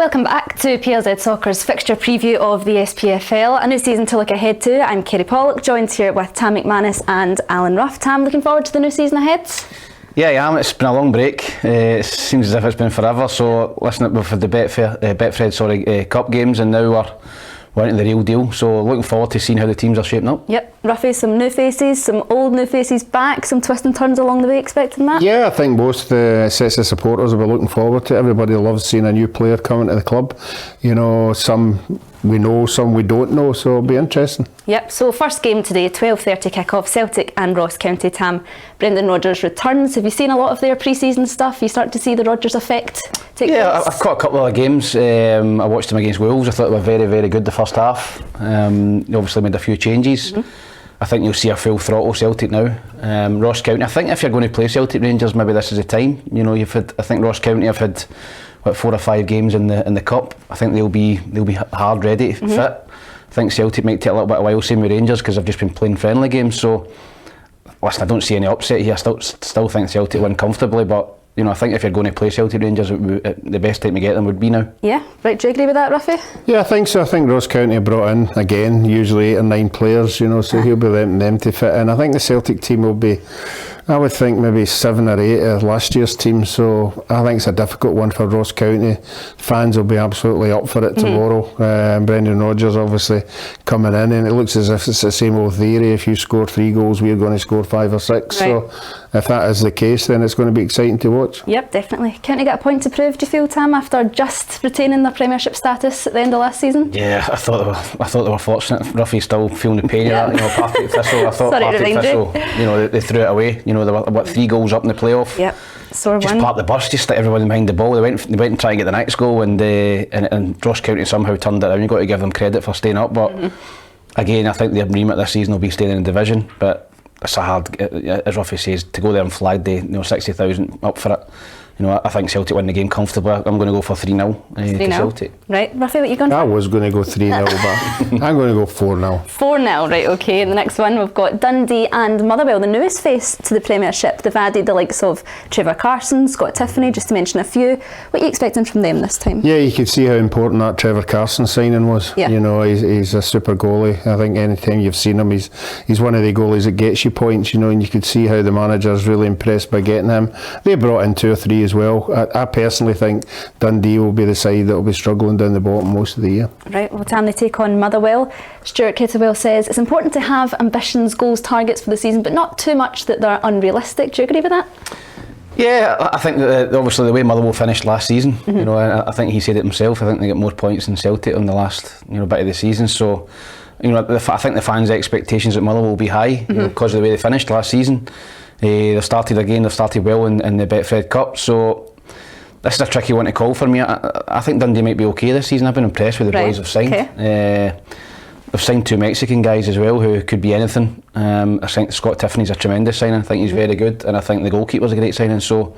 Welcome back to PLZ Soccer's fixture preview of the SPFL. A new season to look ahead to. I'm Kerry Pollock, joined here with Tam McManus and Alan Ruff. Tam, looking forward to the new season ahead? Yeah, I am. It's been a long break. It seems as if it's been forever. So, listen, we've had the Betfred Cup games, and now we're into the real deal. So, looking forward to seeing how the teams are shaping up. Yep, Ruffy, some new faces, some old new faces back, some twists and turns along the way. Expecting that? Yeah, I think most sets of supporters will be looking forward to it. Everybody loves seeing a new player coming to the club. You know, some we know, some we don't know, so it'll be interesting. Yep, so first game today, 12:30 kick-off, Celtic and Ross County. Tam, Brendan Rodgers returns. Have you seen a lot of their pre-season stuff? You start to see the Rodgers effect take place? I've caught a couple of games. I watched them against Wolves. I thought they were very, very good the first half. They obviously made a few changes. I think you'll see a full throttle Celtic now. Ross County, I think if you're going to play Celtic Rangers, maybe this is the time. You know, I think Ross County have had 4 or 5 games in the cup. I think they'll be hard ready, fit. I think Celtic might take a little bit of a while, same with Rangers, because they've just been playing friendly games. So, listen, I don't see any upset here. I still think Celtic win comfortably, but you know, I think if you're going to play Celtic Rangers, the best time to get them would be now. Yeah, right. Do you agree with that, Ruffy? Yeah, I think so. I think Ross County brought in again, usually 8 or 9 players. You know, so he'll be them to fit in. I think the Celtic team will be, I would think maybe 7 or 8 of last year's team, so I think it's a difficult one for Ross County. Fans will be absolutely up for it tomorrow. Brendan Rodgers obviously coming in, and it looks as if it's the same old theory: if you score 3 goals, we're going to score 5 or 6. Right. So if that is the case, then it's going to be exciting to watch. Yep, definitely. County get a point to prove, do you feel, Tam, after just retaining their Premiership status at the end of last season? Yeah, I thought they were fortunate. Ruffy's still feeling the pain of that. You know, Partick Thistle. I thought Partick Thistle, you know, they threw it away. You know, they were 3 goals up in the playoff. Yep, sore just one. Part of the bus, just stick everyone behind the ball. They went and tried to get the next goal, and Ross County somehow turned it around. You've got to give them credit for staying up, but again, I think their remit this season will be staying in the division. But it's a hard, as Ruffy says, to go there on Flag Day, 60,000 up for it. You know, I think Celtic win the game comfortably. I'm going to go for 3-0 to Celtic. Right, Ruffy, what are you going for? I was going to go 3-0, but I'm going to go 4-0. 4-0, right, okay. In the next one, we've got Dundee and Motherwell, the newest face to the Premiership. They've added the likes of Trevor Carson, Scott Tiffany, just to mention a few. What are you expecting from them this time? Yeah, you could see how important that Trevor Carson signing was. Yeah. You know, he's a super goalie. I think any time you've seen him, he's one of the goalies that gets you points, you know, and you could see how the manager's really impressed by getting him. They brought in 2 or 3 as well. I personally think Dundee will be the side that will be struggling down the bottom most of the year. Right, well, Tam, they take on Motherwell. Stuart Kettlewell says it's important to have ambitions, goals, targets for the season, but not too much that they're unrealistic. Do you agree with that? Yeah, I think that obviously the way Motherwell finished last season, you know, I think he said it himself. I think they get more points than Celtic on the last, you know, bit of the season. So, you know, I think the fans' expectations at Motherwell will be high, you know, because of the way they finished last season. They've started well in the Betfred Cup. So this is a tricky one to call for me. I think Dundee might be okay this season. I've been impressed with the boys they've signed. Okay. They've signed 2 Mexican guys as well who could be anything. I think Scott Tiffany's a tremendous signing. I think he's very good, and I think the goalkeeper's a great signing. So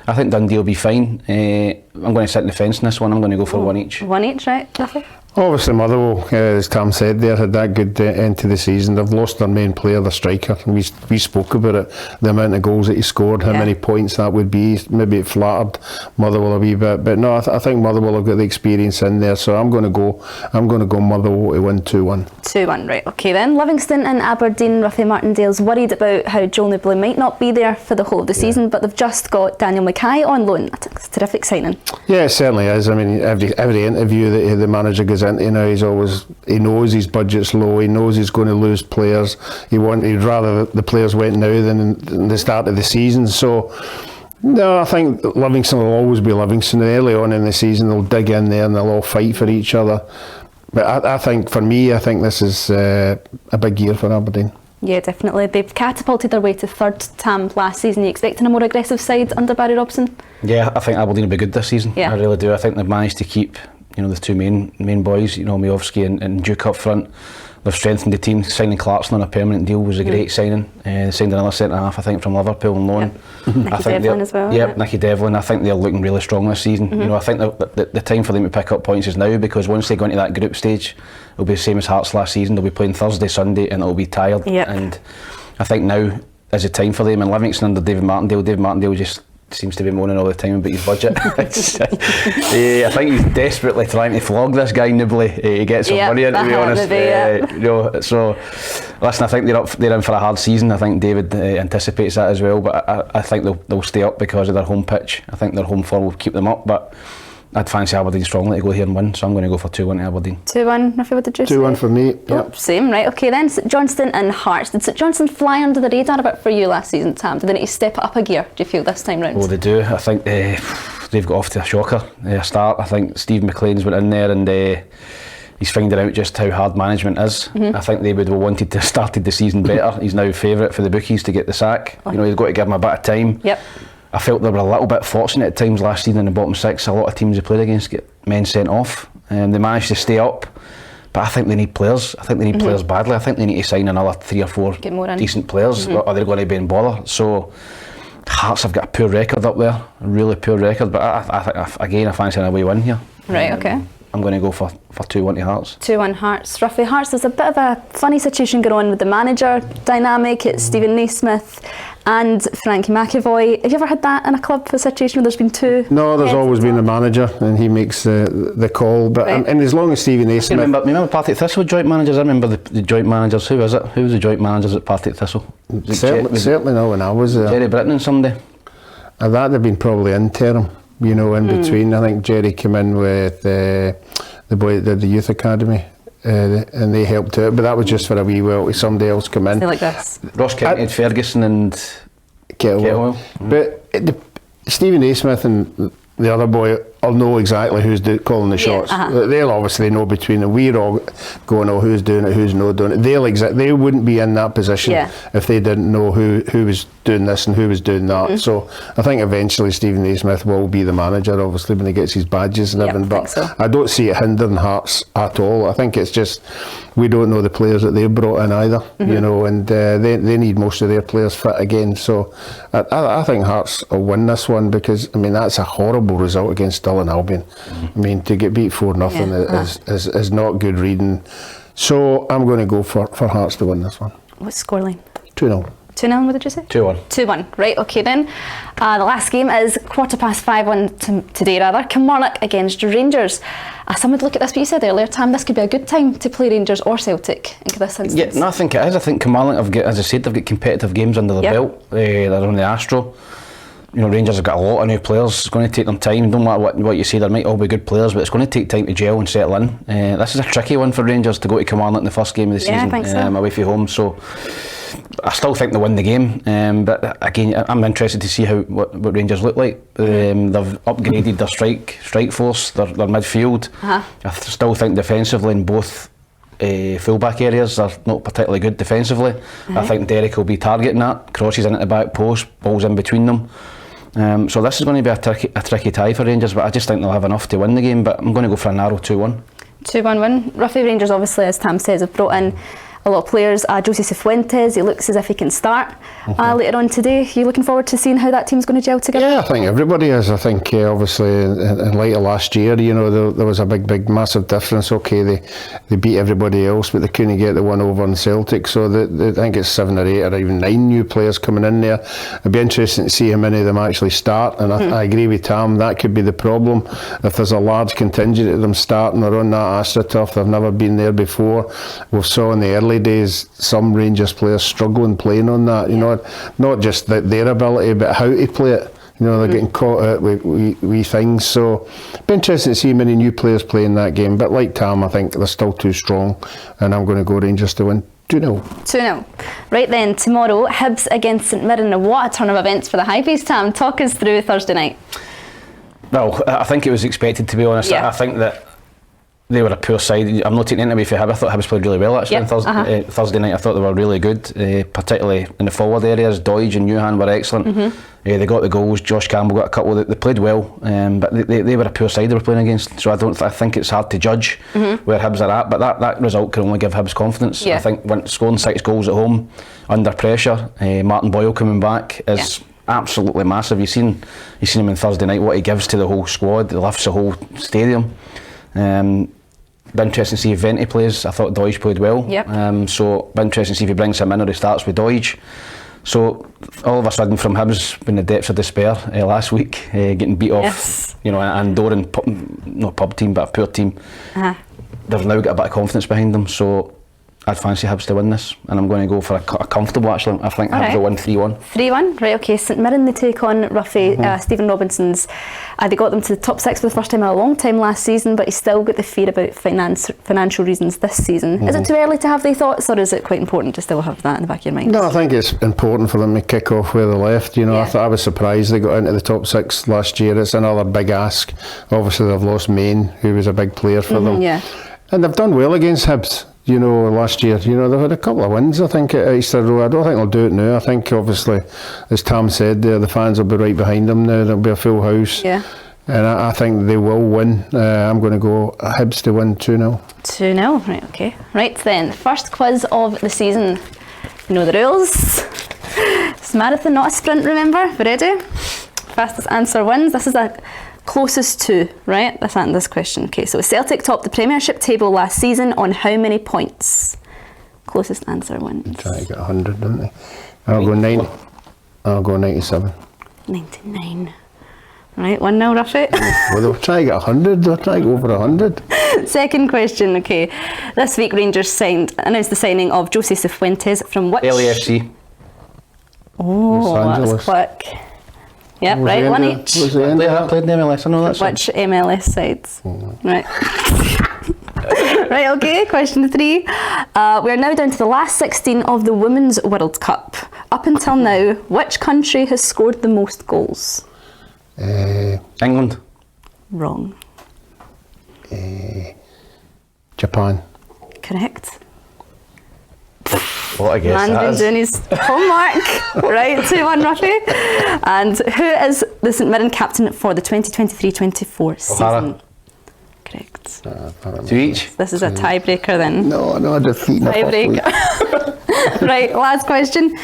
I think Dundee will be fine. I'm going to sit in the fence in this one. I'm going to go for 1 each. 1 each, right, Ruffy? Obviously Motherwell, as Tam said there, had that good end to the season. They've lost their main player, the striker, and we spoke about it, the amount of goals that he scored, how many points that would be. Maybe it flattered Motherwell a wee bit, but no, I think Motherwell have got the experience in there, so I'm going to go Motherwell to win 2-1. 2-1, right, okay then. Livingston and Aberdeen. Ruffy Martindale's worried about how Joel Newbley might not be there for the whole of the season, but they've just got Daniel Mackay on loan. It's a terrific signing. Yeah, it certainly is. I mean, every interview that the manager goes into now, he knows his budget's low, he knows he's going to lose players. He'd rather the players went now than in the start of the season. So no, I think Livingston will always be Livingston. Early on in the season they'll dig in there and they'll all fight for each other. But I think for me, I think this is a big year for Aberdeen. Yeah, definitely. They've catapulted their way to 3rd, Tam, last season. Are you expecting a more aggressive side under Barry Robson? Yeah, I think Aberdeen will be good this season. Yeah. I really do. I think they've managed to keep, you know, the 2 main boys, you know, Miovski and Duke up front. They've strengthened the team. Signing Clarkson on a permanent deal was a great signing. They signed another centre half, I think, from Liverpool on loan. Nicky Devlin as well. Yep, Nicky Devlin. I think they're looking really strong this season. You know, I think the time for them to pick up points is now, because once they go into that group stage, it'll be the same as Hearts last season. They'll be playing Thursday, Sunday, and it'll be tired. And I think now is the time for them. And Livingston under David Martindale just seems to be moaning all the time about his budget. I think he's desperately trying to flog this guy Nibley to get some money in, to be honest. So listen, I think they're in for a hard season. I think David anticipates that as well, but I think they'll stay up because of their home pitch. I think their home form will keep them up, but I'd fancy Aberdeen strongly to go here and win, so I'm going to go for 2-1 to Aberdeen. 2-1, Ruffy, what did you say? 2-1 for me, yep. Same, right, okay then. St Johnstone and Hearts. Did St Johnstone fly under the radar a bit for you last season, Tam? Did they need to step it up a gear, do you feel, this time round? Oh, they do. I think they've got off to a shocker start. I think Steve McLean's went in there and he's finding out just how hard management is. I think they would have wanted to have started the season better. He's now favourite for the bookies to get the sack. You know, he's got to give him a bit of time. Yep. I felt they were a little bit fortunate at times last season in the bottom six. A lot of teams they played against get men sent off. They managed to stay up, but I think they need players. I think they need players badly. I think they need to sign another 3 or 4 decent players, or they're going to be in bother. So Hearts have got a poor record up there, a really poor record. But I think again, I fancy an away win here. Right, okay. I'm going to go for 2-1 to Hearts. 2-1 Hearts. Roughly, Hearts, there's a bit of a funny situation going on with the manager dynamic. It's Stephen Naismith and Frankie McAvoy. Have you ever had that in a club, a situation where there's been two? No, there's always been the manager and he makes the call. But and as long as Stephen Naismith... Remember Partick Thistle joint managers? I remember the joint managers. Who was it? Who was the joint managers at Partick Thistle? Certainly not when I was there. Jerry Britton and somebody? That'd have been probably interim. You know, in between. I think Jerry came in with the boy that did the youth academy, and they helped out. But that was just for a wee while. Somebody else come in. Like this. Ross County had Ferguson and Kettlewell. But Stephen Naismith and the other boy will know exactly who's calling the shots. They'll obviously know between them. We're all going, oh, who's doing it, who's not doing it. They wouldn't be in that position if they didn't know who was doing this and who was doing that. So I think eventually Stephen Naismith will be the manager, obviously, when he gets his badges and everything. But I don't see it hindering Hearts at all. I think it's just we don't know the players that they've brought in either, you know, and they need most of their players fit again. So I think Hearts will win this one because, I mean, that's a horrible result against Stirling Albion. I mean, to get beat 4-0 is not good reading. So I'm going to go for Hearts to win this one. What's the scoreline? 2-0. 2-0, what did you say? 2-1. 2-1, right, okay then. The last game is 5:15 today rather. Kilmarnock against Rangers. Some would look at this, but you said earlier, Tam, this could be a good time to play Rangers or Celtic in this instance. Yeah, no, I think it is. I think Kilmarnock have got, as I said, they've got competitive games under their belt. They're on the Astro. You know, Rangers have got a lot of new players. It's going to take them time. Don't matter what you say, there might all be good players, but it's going to take time to gel and settle in. This is a tricky one for Rangers to go to Kilmarnock in the first game of the season, I think so. away from home. So I still think they'll win the game. But again, I'm interested to see what Rangers look like. They've upgraded their strike force, their midfield. I still think defensively in both full-back areas are not particularly good defensively. I think Derek will be targeting that. Crosses in at the back post, balls in between them. So this is going to be a tricky tie for Rangers, but I just think they'll have enough to win the game. But I'm going to go for a narrow 2-1. 2-1 win. Roughly Rangers, obviously, as Tam says, have brought in a lot of players. Jose Cifuentes, he looks as if he can start later on today. Are you looking forward to seeing how that team's going to gel together? Yeah, I think everybody is. I think obviously in light of last year, you know, there was a big massive difference. Okay, they beat everybody else, but they couldn't get the one over on Celtic. So I think it's 7 or 8 or even 9 new players coming in there. It'd be interesting to see how many of them actually start. And I agree with Tam, that could be the problem. If there's a large contingent of them starting or on that AstroTurf, they've never been there before. We saw in the early days some Rangers players struggling playing on that, you know, not just their ability but how to play it. You know, they're getting caught out with things. So it'd be interesting to see many new players playing that game, but like Tam, I think they're still too strong and I'm going to go Rangers to win 2-0. 2-0. Right then, tomorrow Hibs against St Mirren. What a turn of events for the Highways, Tam. Talk us through Thursday night. Well, I think it was expected, to be honest. I think that they were a poor side. I'm not taking anything away from Hibs. I thought Hibs played really well actually on Thursday night. I thought they were really good, particularly in the forward areas. Doidge and Johan were excellent. They got the goals. Josh Campbell got a couple. They played well, but they were a poor side they were playing against. So I think it's hard to judge where Hibs are at. But that result can only give Hibs confidence. I think when scoring 6 goals at home under pressure, Martin Boyle coming back is absolutely massive. You've seen him on Thursday night. What he gives to the whole squad, he lifts the whole stadium. Be interesting to see if Venti plays. I thought Doidge played well. So be interesting to see if he brings him in or he starts with Doidge. So all of a sudden, from Hibs in the depths of despair last week, getting beat off, Yes. you know, an Andorran not pub team but a poor team, they've now got a bit of confidence behind them. So I'd fancy Hibs to win this, and I'm going to go for a comfortable. Actually, I think Hibs will win 3-1. 3-1, right? Okay. St Mirren, they take on Ruffy. Stephen Robinson's. They got them to the top 6 for the first time in a long time last season, but he's still got the fear about financial reasons this season. Is it too early to have the thoughts, or is it quite important to still have that in the back of your mind? No, I think it's important for them to kick off where they left. You know, I was surprised they got into the top 6 last year. It's another big ask. Obviously, they've lost Main, who was a big player for them. Yeah. And they've done well against Hibs. You know, last year, you know, they've had a couple of wins, I think, at Easter Road. I don't think they'll do it now. I think, obviously, as Tam said there, the fans will be right behind them now. There'll be a full house. Yeah. And I think they will win. I'm going to go Hibs to win 2-0. 2-0, right, okay. Right then, first quiz of the season. You know the rules. It's a marathon, not a sprint, remember? We ready? Fastest answer wins. This is a closest to, right? That's answer this question. Okay, so Celtic topped the Premiership table last season on how many points? Closest answer wins. Try to get 100, don't they? I'll go 90. I'll go 97. 99. Right, 1-0, Ruffy. Well, they'll try to get 100. They'll try to go over 100. Second question, okay. This week Rangers announced the signing of Jose Cifuentes from which? LAFC. Oh, Los Angeles. that's quick. Yep, right, one each. Was the end? I played in the MLS, I know that. Which MLS sides? Right. Right, okay, question 3. We are now down to the last 16 of the Women's World Cup. Up until now, which country has scored the most goals? England. Wrong. Japan. Correct. What I guess Man's that been is. doing his homework. Right, 2-1 Ruffy. And who is the St Mirren captain for the 2023-24 season? O'Hara. Correct. 2 each. This is a tiebreaker then. No, defeat. Tiebreaker. Right, last question.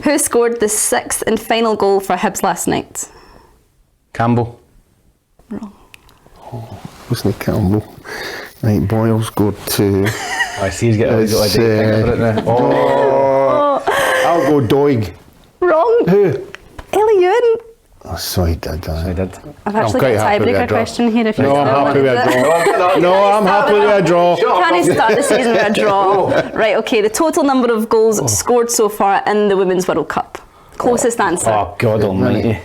Who scored the 6th and final goal for Hibs last night? Campbell. Wrong. Wasn't it Campbell? Right, Boyle scored 2. I see he's getting a day for it now. Oh, I'll go Doig. wrong. Who? Elliot. Oh, so he did. I did. I've actually quite got a happy with tiebreaker a draw. question here if you No, I'm happy with a draw. No, I'm happy with a draw. Can he start the season with a draw? Right, okay, the total number of goals scored so far in the Women's World Cup. Closest answer. Oh, God almighty.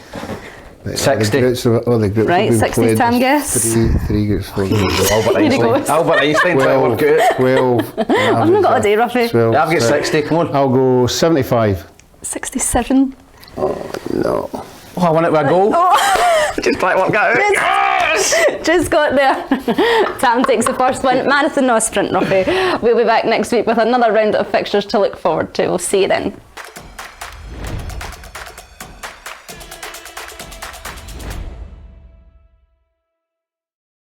60. The group Right, 60 Tam guess. Three groups, 4 groups. Albert Here he goes. Einstein. Albert Einstein, try to work out. 12. I've not got a day, Ruffy. 12, Yeah, I've got 60, come on. I'll go 75. 67. No. Oh, I won it with a goal. Just try to work that out. Just got there. Tam takes the first one. Marathon, not sprint, Ruffy. We'll be back next week with another round of fixtures to look forward to. We'll see you then.